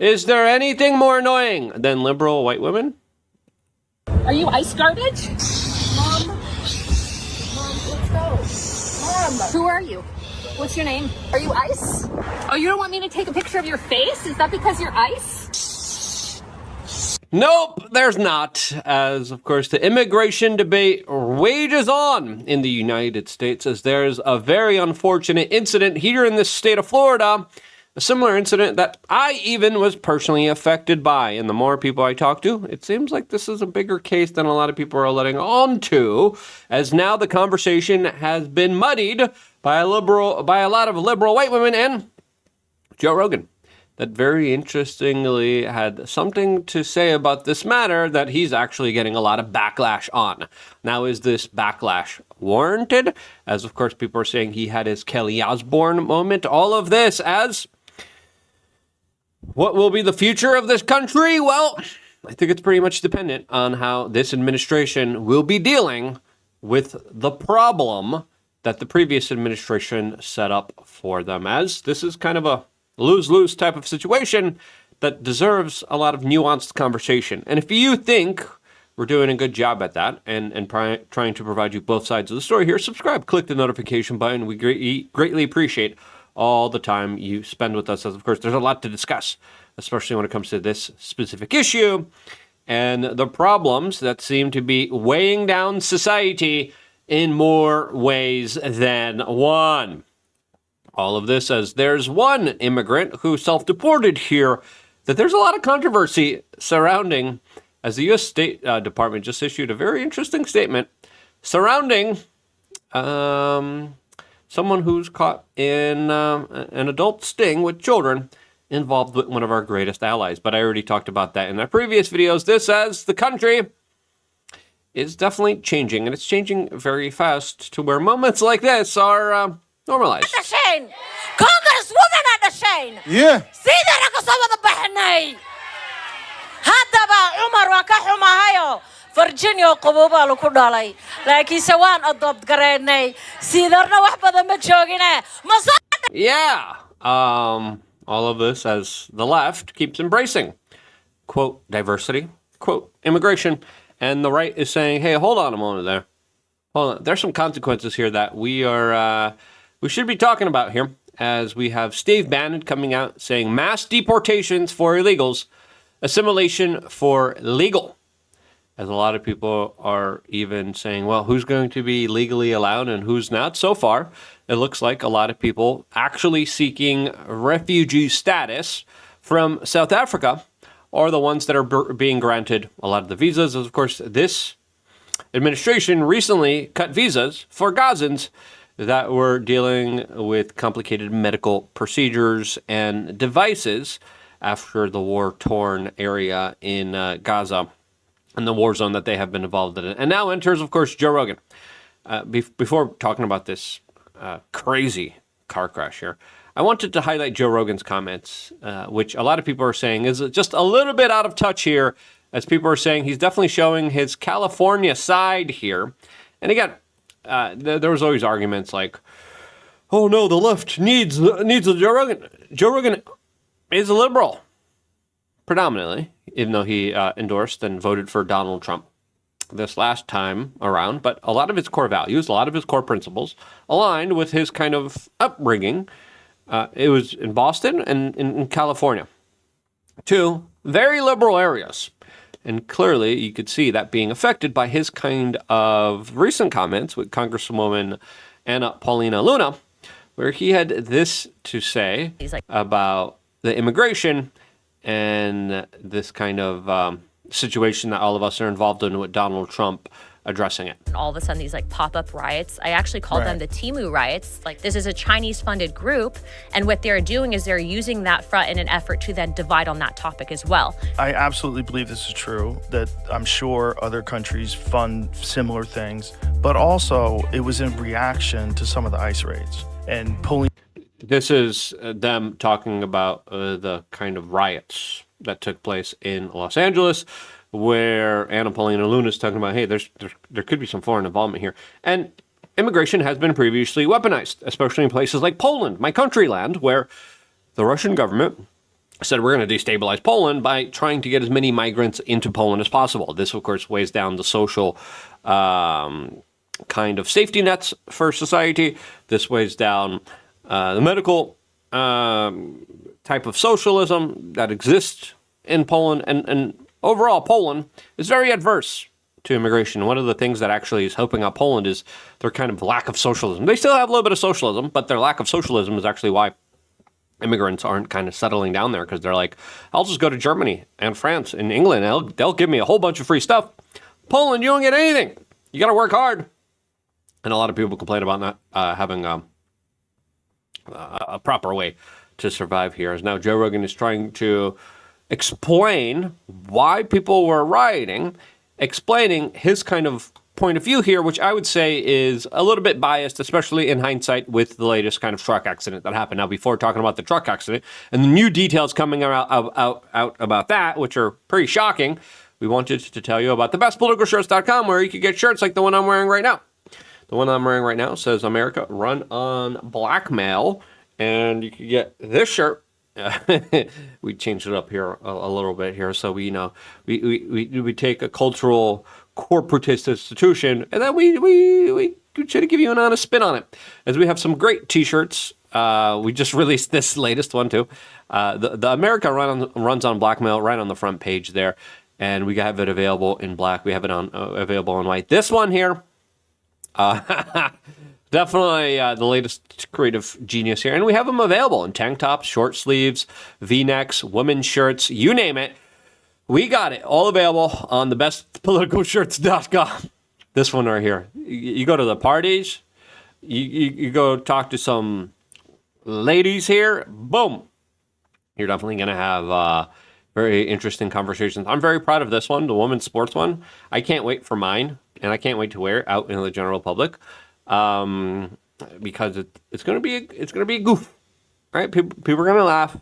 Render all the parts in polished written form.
Is there anything more annoying than liberal white women? Are you ice garbage? Mom, let's go. Mom, who are you? What's your name? Are you ice? Oh, you don't want me to take a picture of your face? Is that because you're ice? Nope, there's not. As, of course, the immigration debate wages on in the United States, as there's a very unfortunate incident here in the state of Florida, a similar incident that I even was personally affected by. And the more people I talk to, it seems like this is a bigger case than a lot of people are letting on to, as now the conversation has been muddied by a lot of liberal white women and Joe Rogan, that very interestingly had something to say about this matter that he's actually getting a lot of backlash on. Now, is this backlash warranted? As, of course, people are saying he had his Kelly Osbourne moment. All of this as what will be the future of this country? Well, I think it's pretty much dependent on how this administration will be dealing with the problem that the previous administration set up for them, as this is kind of a lose-lose type of situation that deserves a lot of nuanced conversation. And if you think we're doing a good job at that and trying to provide you both sides of the story here, subscribe, click the notification button. We greatly appreciate all the time you spend with us, as of course there's a lot to discuss, especially when it comes to this specific issue and the problems that seem to be weighing down society in more ways than one. All of this as there's one immigrant who self-deported here that there's a lot of controversy surrounding, as the U.S. State Department just issued a very interesting statement surrounding someone who's caught in an adult sting with children involved with one of our greatest allies. But I already talked about that in my previous videos. This as the country is definitely changing, and it's changing very fast to where moments like this are normalized. Congresswoman at the Shane. Yeah. Sida na kasawada bahnay. Haddaba Umar waa ka xumahayo. Virginia qaboobaa lagu dhalay. Laakiin se waan adopt gareynay. Sidarna wax badan ma joogine. Yeah. All of this as the left keeps embracing, quote, diversity, quote, immigration. And the right is saying, hey, hold on a moment there. Hold on. There's some consequences here that we should be talking about here, as we have Steve Bannon coming out saying mass deportations for illegals, assimilation for legal. As a lot of people are even saying, well, who's going to be legally allowed and who's not? So far, it looks like a lot of people actually seeking refugee status from South Africa are the ones that are being granted a lot of the visas. As of course, this administration recently cut visas for Gazans that were dealing with complicated medical procedures and devices after the war-torn area in Gaza and the war zone that they have been involved in. And now enters, of course, Joe Rogan. Before talking about this crazy car crash here, I wanted to highlight Joe Rogan's comments, which a lot of people are saying is just a little bit out of touch here, as people are saying he's definitely showing his California side here. And again, there was always arguments like, oh no, the left needs a Joe Rogan. Joe Rogan is a liberal, predominantly, even though he endorsed and voted for Donald Trump this last time around. But a lot of his core values, a lot of his core principles aligned with his kind of upbringing. It was in Boston and in California, two very liberal areas. And clearly, you could see that being affected by his kind of recent comments with Congresswoman Anna Paulina Luna, where he had this to say about the immigration and this kind of situation that all of us are involved in with Donald Trump addressing it. And all of a sudden, these like pop-up riots, I actually call them the Timu riots. Like, this is a Chinese-funded group, and what they're doing is they're using that front in an effort to then divide on that topic as well. I absolutely believe this is true, that I'm sure other countries fund similar things, but also it was in reaction to some of the ICE raids and pulling. This is them talking about the kind of riots that took place in Los Angeles, where Anna Paulina Luna is talking about, hey, there could be some foreign involvement here. And immigration has been previously weaponized, especially in places like Poland, my country land, where the Russian government said we're going to destabilize Poland by trying to get as many migrants into Poland as possible. This, of course, weighs down the social kind of safety nets for society. This weighs down the medical type of socialism that exists in Poland. And overall, Poland is very adverse to immigration. One of the things that actually is helping out Poland is their kind of lack of socialism. They still have a little bit of socialism, but their lack of socialism is actually why immigrants aren't kind of settling down there, because they're like, I'll just go to Germany and France and England. They'll give me a whole bunch of free stuff. Poland, you don't get anything. You got to work hard. And a lot of people complain about not having a proper way to survive here. As now Joe Rogan is trying to explain why people were rioting, explaining his kind of point of view here, which I would say is a little bit biased, especially in hindsight with the latest kind of truck accident that happened. Now, before talking about the truck accident and the new details coming out about that, which are pretty shocking, we wanted to tell you about thebestpoliticalshirts.com, where you can get shirts like the one I'm wearing right now. The one I'm wearing right now says America Run on Blackmail, and you can get this shirt. We changed it up here a little bit here, so we take a cultural corporatist institution, and then we try to give you an honest spin on it. As we have some great T-shirts. We just released this latest one too. The America runs on Blackmail right on the front page there, and we have it available in black. We have it on available in white. This one here, definitely the latest creative genius here, and we have them available in tank tops, short sleeves, V-necks, women's shirts, you name it. We got it all available on thebestpoliticalshirts.com. This one right here. You go to the parties, you go talk to some ladies here, boom. You're definitely going to have very interesting conversations. I'm very proud of this one, the women's sports one. I can't wait for mine, and I can't wait to wear it out in the general public, because it's going to be a goof, right? People are going to laugh.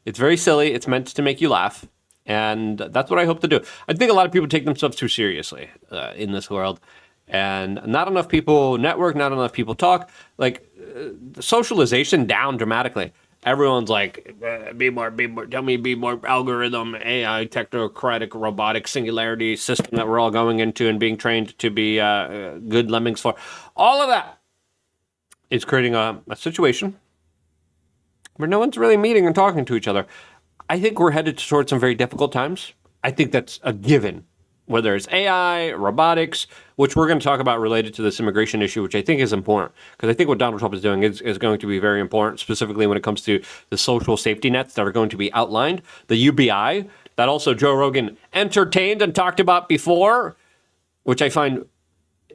It's very silly. It's meant to make you laugh. And that's what I hope to do. I think a lot of people take themselves too seriously in this world. And not enough people network, not enough people talk. Like, socialization down dramatically. Everyone's like, be more, tell me be more algorithm, AI, technocratic, robotic, singularity system that we're all going into and being trained to be good lemmings for. All of that is creating a situation where no one's really meeting and talking to each other. I think we're headed towards some very difficult times. I think that's a given. Whether it's AI, robotics, which we're going to talk about related to this immigration issue, which I think is important, because I think what Donald Trump is doing is going to be very important, specifically when it comes to the social safety nets that are going to be outlined, the UBI, that also Joe Rogan entertained and talked about before, which I find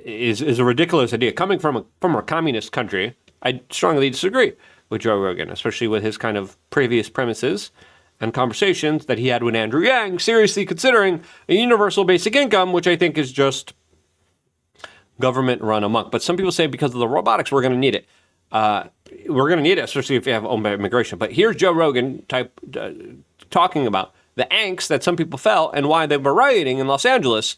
is a ridiculous idea. Coming from a communist country, I strongly disagree with Joe Rogan, especially with his kind of previous premises and conversations that he had with Andrew Yang, seriously considering a universal basic income, which I think is just government run amok. But some people say because of the robotics, we're going to need it. We're going to need it, especially if you have own immigration. But here's Joe Rogan talking about the angst that some people felt and why they were rioting in Los Angeles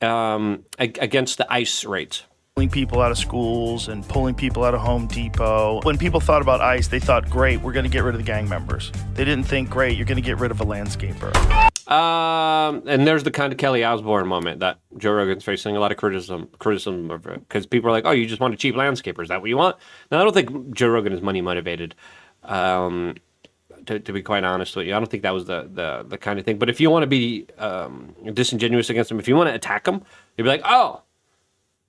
against the ICE raids. Pulling people out of schools and pulling people out of Home Depot. When people thought about ICE, they thought, great, we're going to get rid of the gang members. They didn't think, great, you're going to get rid of a landscaper. And there's the kind of Kelly Osbourne moment that Joe Rogan's facing a lot of criticism of it, because people are like, oh, you just want a cheap landscaper. Is that what you want? Now, I don't think Joe Rogan is money motivated, to be quite honest with you. I don't think that was the kind of thing. But if you want to be disingenuous against him, if you want to attack him, you'd be like, oh,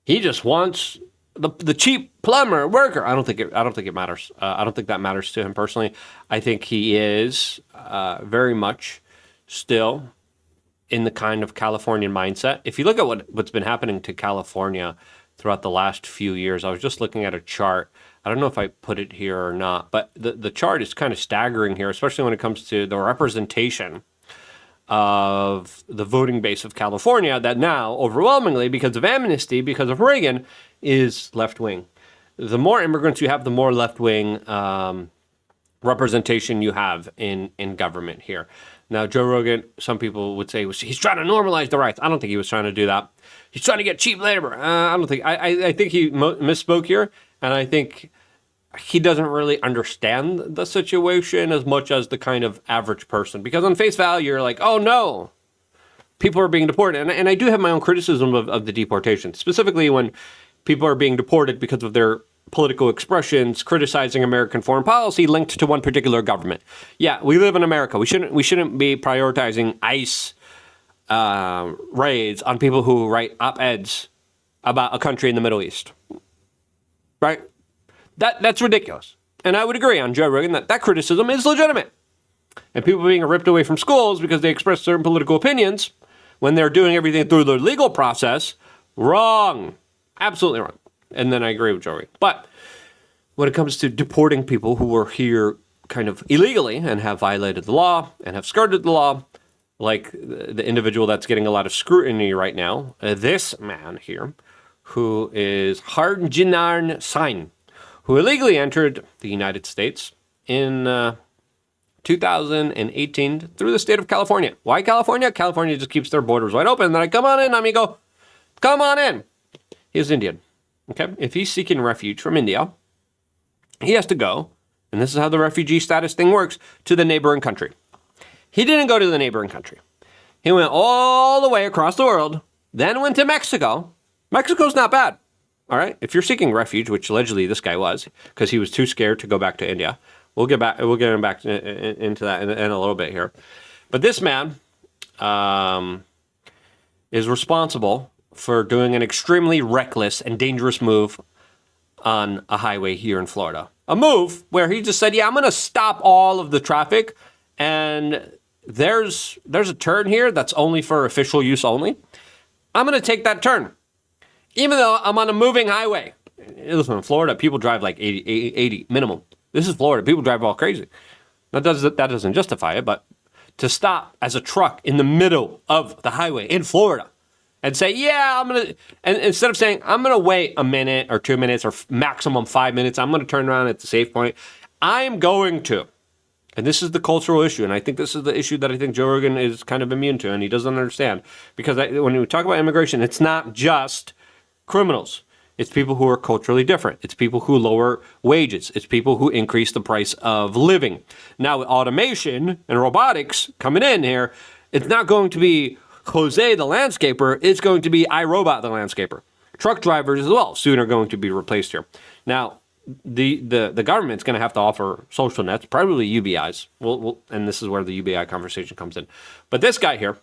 he just wants the cheap plumber worker. I don't think it matters. I don't think that matters to him personally. I think he is very much still in the kind of Californian mindset. If you look at what's been happening to California throughout the last few years, I was just looking at a chart. I don't know if I put it here or not, but the chart is kind of staggering here, especially when it comes to the representation of the voting base of California that now, overwhelmingly, because of amnesty, because of Reagan, is left-wing. The more immigrants you have, the more left-wing representation you have in government here. Now, Joe Rogan, some people would say he's trying to normalize the rights. I don't think he was trying to do that. He's trying to get cheap labor. I don't think. I think he misspoke here, and I think he doesn't really understand the situation as much as the kind of average person. Because on face value, you're like, oh no, people are being deported. And I do have my own criticism of the deportation, specifically when people are being deported because of their political expressions criticizing American foreign policy linked to one particular government. Yeah, we live in America. We shouldn't be prioritizing ICE raids on people who write op-eds about a country in the Middle East. Right? That's ridiculous. And I would agree on Joe Rogan that criticism is legitimate. And people being ripped away from schools because they express certain political opinions when they're doing everything through the legal process, wrong. Absolutely wrong. And then I agree with Joe Rogan. But when it comes to deporting people who are here kind of illegally and have violated the law and have skirted the law, like the individual that's getting a lot of scrutiny right now, this man here, who is Harjinan Singh, who illegally entered the United States in 2018 through the state of California. Why California? California just keeps their borders wide open. And they're like, come on in, amigo. Come on in. He's Indian. Okay? If he's seeking refuge from India, he has to go, and this is how the refugee status thing works, to the neighboring country. He didn't go to the neighboring country. He went all the way across the world, then went to Mexico. Mexico's not bad. All right, if you're seeking refuge, which allegedly this guy was, because he was too scared to go back to India, we'll get him back into that in a little bit here. But this man is responsible for doing an extremely reckless and dangerous move on a highway here in Florida. A move where he just said, "Yeah, I'm going to stop all of the traffic, and there's a turn here that's only for official use only. I'm going to take that turn." Even though I'm on a moving highway. Listen, in Florida, people drive like 80 minimum. This is Florida. People drive all crazy. That doesn't justify it, but to stop as a truck in the middle of the highway in Florida and say, yeah, and instead of saying, I'm going to wait a minute or 2 minutes or maximum 5 minutes, I'm going to turn around at the safe point. I'm going to. And this is the cultural issue, and I think this is the issue that I think Joe Rogan is kind of immune to, and he doesn't understand. Because when we talk about immigration, it's not just criminals. It's people who are culturally different. It's people who lower wages. It's people who increase the price of living. Now, with automation and robotics coming in here, it's not going to be Jose the landscaper. It's going to be iRobot the landscaper. Truck drivers as well soon are going to be replaced here. Now, the government's going to have to offer social nets, probably UBIs. And this is where the UBI conversation comes in. But this guy here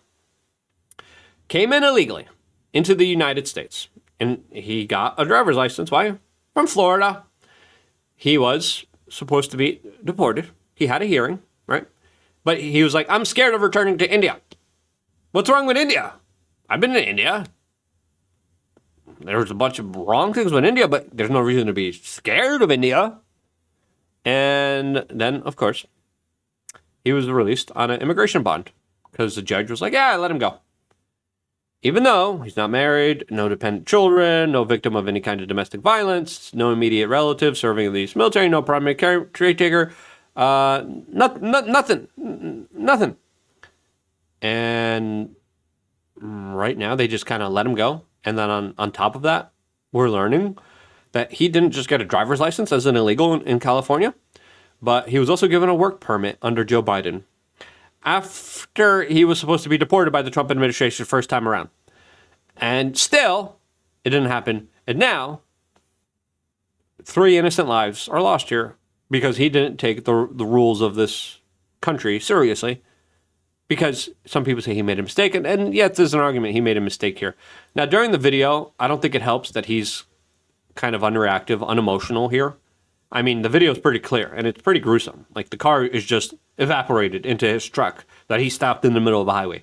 came in illegally into the United States. And he got a driver's license. Why? From Florida. He was supposed to be deported. He had a hearing, right? But he was like, I'm scared of returning to India. What's wrong with India? I've been to India. There's a bunch of wrong things with India, but there's no reason to be scared of India. And then, of course, he was released on an immigration bond because the judge was like, yeah, let him go. Even though he's not married, no dependent children, no victim of any kind of domestic violence, no immediate relative serving in the U.S. military, no primary caretaker, nothing. And right now they just kind of let him go. And then on top of that, we're learning that he didn't just get a driver's license as an illegal in California, but he was also given a work permit under Joe Biden after he was supposed to be deported by the Trump administration first time around. And still, it didn't happen. And now, 3 innocent lives are lost here because he didn't take the rules of this country seriously. Because some people say he made a mistake. And yes, there's an argument he made a mistake here. Now, during the video, I don't think it helps that he's kind of unreactive, unemotional here. I mean, the video is pretty clear, and it's pretty gruesome. Like, the car is just evaporated into his truck that he stopped in the middle of the highway.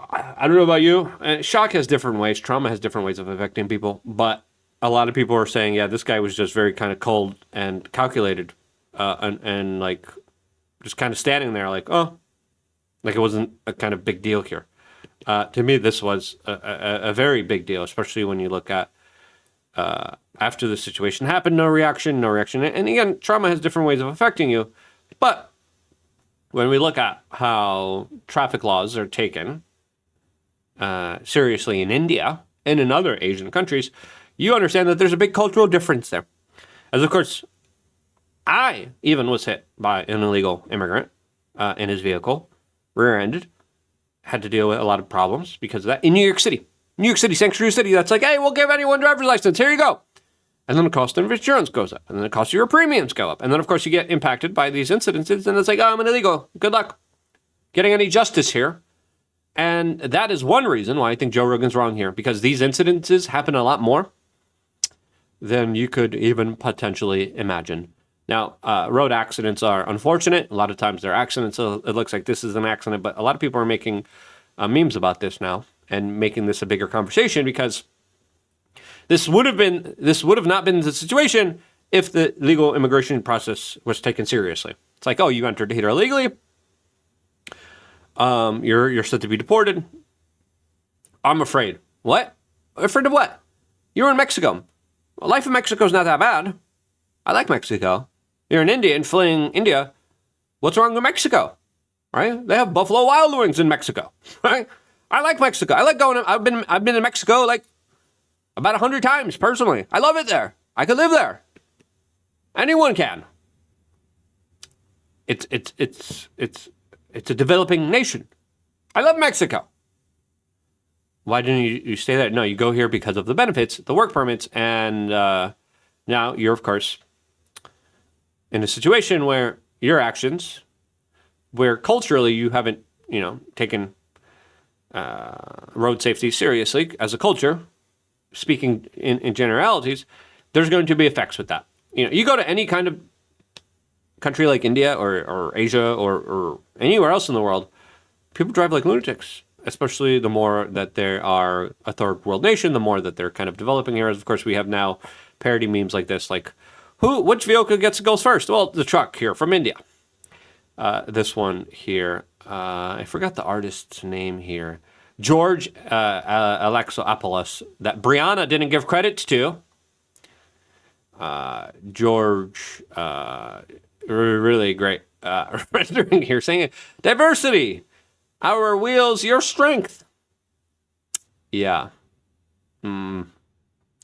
I don't know about you. Shock has different ways. Trauma has different ways of affecting people. But a lot of people are saying, yeah, this guy was just very kind of cold and calculated. And like, just kind of standing there like, oh. Like, it wasn't a kind of big deal here. To me, this was a very big deal, especially when you look at after the situation happened, no reaction. And again, trauma has different ways of affecting you. But when we look at how traffic laws are taken seriously in India and in other Asian countries, you understand that there's a big cultural difference there. As of course, I even was hit by an illegal immigrant in his vehicle, rear-ended, had to deal with a lot of problems because of that in New York City. New York City, sanctuary city, that's like, hey, we'll give anyone driver's license, here you go. And then the cost of insurance goes up, and then the cost of your premiums go up. And then, of course, you get impacted by these incidences, and it's like, oh, I'm an illegal. Good luck getting any justice here. And that is one reason why I think Joe Rogan's wrong here, because these incidences happen a lot more than you could even potentially imagine. Now, road accidents are unfortunate. A lot of times they're accidents, so it looks like this is an accident, but a lot of people are making memes about this now and making this a bigger conversation, because this would have not been the situation if the legal immigration process was taken seriously. It's like, oh, you entered here illegally. You're set to be deported. I'm afraid. What? Afraid of what? You're in Mexico. Well, life in Mexico is not that bad. I like Mexico. You're an Indian fleeing India. What's wrong with Mexico? Right? They have Buffalo Wild Wings in Mexico. Right? I like Mexico. I like going. I've been in Mexico like about 100 times personally. I love it there. I could live there. Anyone can. It's a developing nation. I love Mexico. Why didn't you stay there? No, you go here because of the benefits, the work permits, and now you're, of course, in a situation where your actions, where culturally you haven't, taken road safety seriously as a culture, speaking in generalities, there's going to be effects with that. You go to any kind of country like India or Asia or anywhere else in the world, people drive like lunatics, especially the more that they are a third world nation, the more that they're kind of developing areas. Of course, we have now parody memes like this, like, which vehicle goes first? Well, the truck here from India. This one here, I forgot the artist's name here. George Alexopoulos, that Brianna didn't give credit to. George, really great rendering here, saying diversity, our wheels, your strength. Yeah.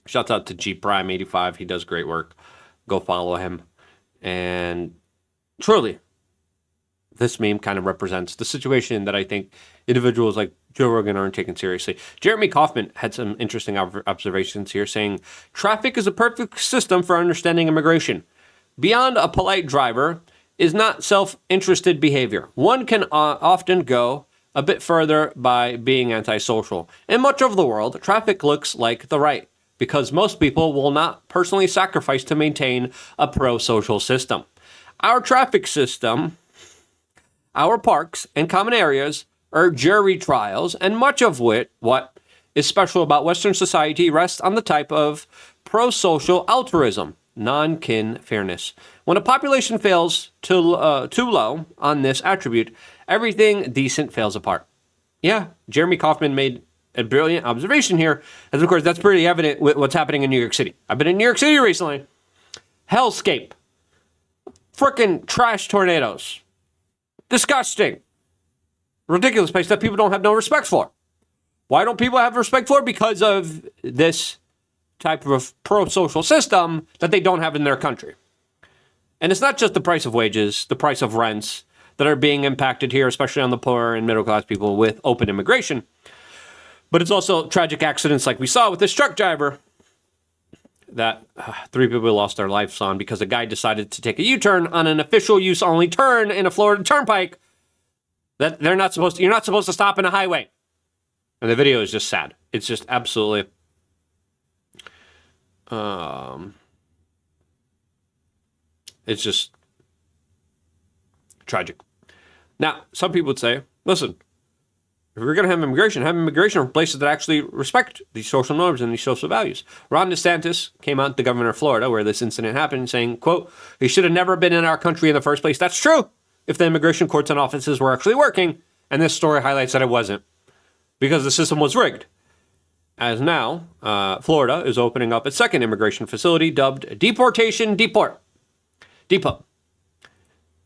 Shouts out to G Prime 85. He does great work. Go follow him. And truly, this meme kind of represents the situation that I think individuals like Joe Rogan aren't taken seriously. Jeremy Kaufman had some interesting observations here, saying, traffic is a perfect system for understanding immigration. Beyond a polite driver is not self-interested behavior. One can often go a bit further by being antisocial. In much of the world, traffic looks like the right, because most people will not personally sacrifice to maintain a pro-social system. Our traffic system, our parks and common areas are jury trials, and much of what is special about Western society rests on the type of pro-social altruism, non-kin fairness. When a population fails too low on this attribute, everything decent fails apart. Yeah, Jeremy Kaufman made a brilliant observation here, as of course that's pretty evident with what's happening in New York City. I've been in New York City recently. Hellscape. Frickin' trash tornadoes. Disgusting. Ridiculous place that people don't have no respect for. Why don't people have respect for? Because of this type of pro-social system that they don't have in their country. And it's not just the price of wages, the price of rents that are being impacted here, especially on the poor and middle-class people with open immigration. But it's also tragic accidents like we saw with this truck driver that 3 people lost their lives on because a guy decided to take a U-turn on an official use only turn in a Florida turnpike that you're not supposed to stop in a highway. And the video is just sad. It's just absolutely it's just tragic. Now, some people would say, listen, if we're going to have immigration from places that actually respect these social norms and these social values. Ron DeSantis came out, the governor of Florida, where this incident happened, saying, quote, he should have never been in our country in the first place. That's true if the immigration courts and offices were actually working, and this story highlights that it wasn't, because the system was rigged. As now, Florida is opening up its second immigration facility dubbed Deportation Depot.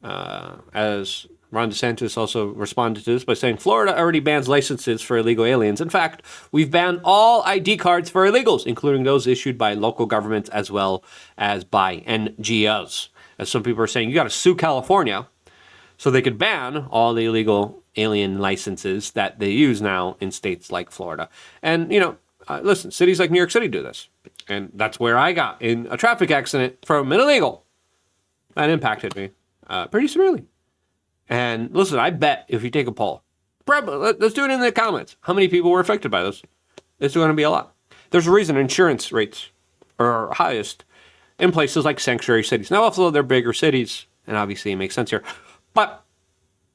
As Ron DeSantis also responded to this by saying Florida already bans licenses for illegal aliens. In fact, we've banned all ID cards for illegals, including those issued by local governments as well as by NGOs. As some people are saying, you got to sue California so they could ban all the illegal alien licenses that they use now in states like Florida. And, listen, cities like New York City do this. And that's where I got in a traffic accident from an illegal. That impacted me pretty severely. And listen, I bet if you take a poll, let's do it in the comments. How many people were affected by this? It's going to be a lot. There's a reason insurance rates are highest in places like sanctuary cities. Now, although they're bigger cities, and obviously it makes sense here, but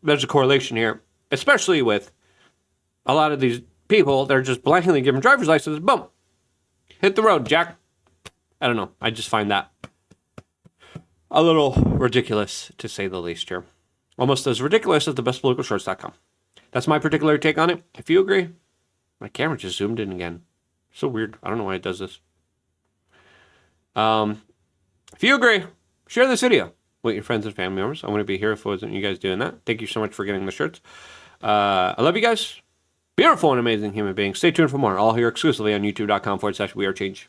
there's a correlation here, especially with a lot of these people. They're just blankly given driver's licenses. Boom. Hit the road, Jack. I don't know. I just find that a little ridiculous, to say the least here. Almost as ridiculous as thebestpoliticalshorts.com. That's my particular take on it. If you agree, my camera just zoomed in again. So weird. I don't know why it does this. If you agree, share this video with your friends and family members. I want to be here if it wasn't you guys doing that. Thank you so much for getting the shirts. I love you guys. Beautiful and amazing human beings. Stay tuned for more. All here exclusively on youtube.com/wearechange.